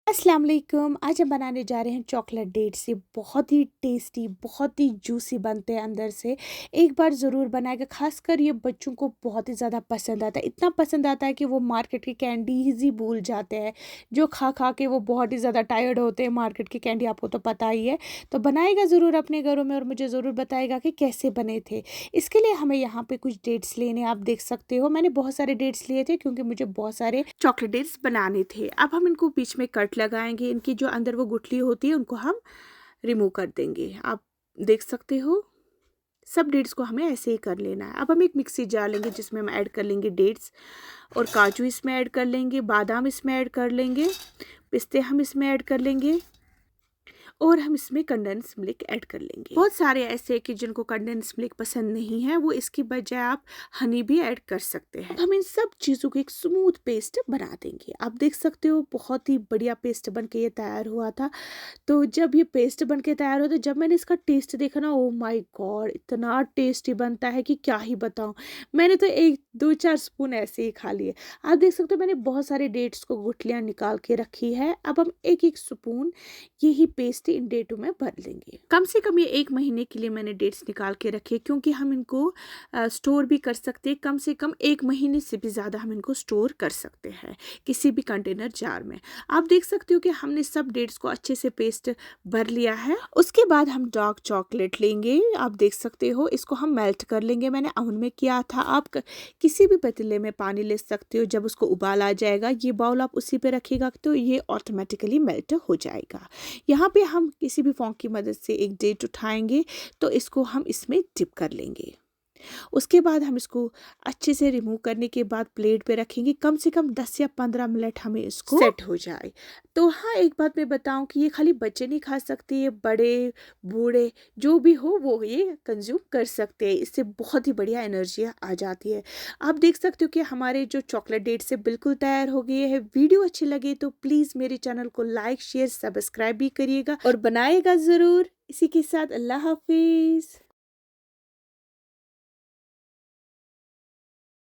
अस्सलाम वालेकुम। आज हम बनाने जा रहे हैं चॉकलेट डेट्स। ये बहुत ही टेस्टी, बहुत ही जूसी बनते हैं अंदर से। एक बार ज़रूर बनाएगा, खासकर ये बच्चों को बहुत ही ज़्यादा पसंद आता है। इतना पसंद आता है कि वो मार्केट की कैंडीज़ ही भूल जाते हैं, जो खा खा के वो बहुत ही ज़्यादा टायर्ड होते हैं। मार्केट की कैंडी आपको तो पता ही है। तो बनाएगा ज़रूर अपने घरों में और मुझे ज़रूर बताएगा कि कैसे बने थे। इसके लिए हमें यहाँ पे कुछ डेट्स लेने, आप देख सकते हो मैंने बहुत सारे डेट्स लिए थे क्योंकि मुझे बहुत सारे चॉकलेट डेट्स बनाने थे। अब हम इनको बीच में कट लगाएंगे। इनकी जो अंदर वो गुठली होती है उनको हम रिमूव कर देंगे। आप देख सकते हो सब डेट्स को हमें ऐसे ही कर लेना है। अब हम एक मिक्सी जार लेंगे जिसमें हम ऐड कर लेंगे डेट्स और काजू इसमें ऐड कर लेंगे, बादाम इसमें ऐड कर लेंगे, पिस्ते हम इसमें ऐड कर लेंगे और हम इसमें कंडेंस मिल्क ऐड कर लेंगे। बहुत सारे ऐसे हैं कि जिनको कंडेंस मिल्क पसंद नहीं है, वो इसकी बजाय आप हनी भी ऐड कर सकते हैं। हम इन सब चीज़ों को एक स्मूथ पेस्ट बना देंगे। आप देख सकते हो बहुत ही बढ़िया पेस्ट बन के ये तैयार हुआ था। तो जब ये पेस्ट बन के तैयार हो तो जब मैंने इसका टेस्ट देखा ना, ओ माय गॉड, इतना टेस्टी बनता है कि क्या ही बताऊं। मैंने तो एक दो चार स्पून ऐसे ही खा लिए। आप देख सकते हो मैंने बहुत सारे डेट्स को गुठलियाँ निकाल के रखी है। अब हम एक एक स्पून यही पेस्ट इन डेटों में भर लेंगे। कम से कम ये 1 महीने के लिए मैंने डेट्स निकाल के रखे, क्योंकि हम इनको स्टोर भी कर सकते हैं। कम से कम 1 महीने से भी ज़्यादा हम इनको स्टोर कर सकते हैं किसी भी कंटेनर जार में। आप देख सकते हो कि हमने सब डेट्स को अच्छे से पेस्ट भर लिया है। उसके बाद हम डार्क चॉकलेट लेंगे। आप देख सकते हो इसको हम मेल्ट कर लेंगे। मैंने ओवन में किया था। आप किसी भी पतीले में पानी ले सकते हो। जब उसको उबाल आ जाएगा, ये बाउल आप उसी पे रखिएगा तो ये ऑटोमेटिकली मेल्ट हो जाएगा। यहाँ पे हम किसी भी फॉर्क की मदद से एक डेट उठाएंगे तो इसको हम इसमें डिप कर लेंगे। उसके बाद हम इसको अच्छे से रिमूव करने के बाद प्लेट पे रखेंगे। कम से कम 10 या 15 मिनट हमें इसको सेट हो जाए। तो हाँ, एक बात मैं बताऊं कि ये खाली बच्चे नहीं खा सकते, ये बड़े बूढ़े जो भी हो वो ये कंज्यूम कर सकते हैं। इससे बहुत ही बढ़िया एनर्जी आ जाती है। आप देख सकते हो कि हमारे जो चॉकलेट डेट से बिल्कुल तैयार हो गए हैं। वीडियो अच्छी लगे तो प्लीज़ मेरे चैनल को लाइक शेयर सब्सक्राइब भी करिएगा और बनाएगा ज़रूर। इसी के साथ अल्लाह हाफिज़।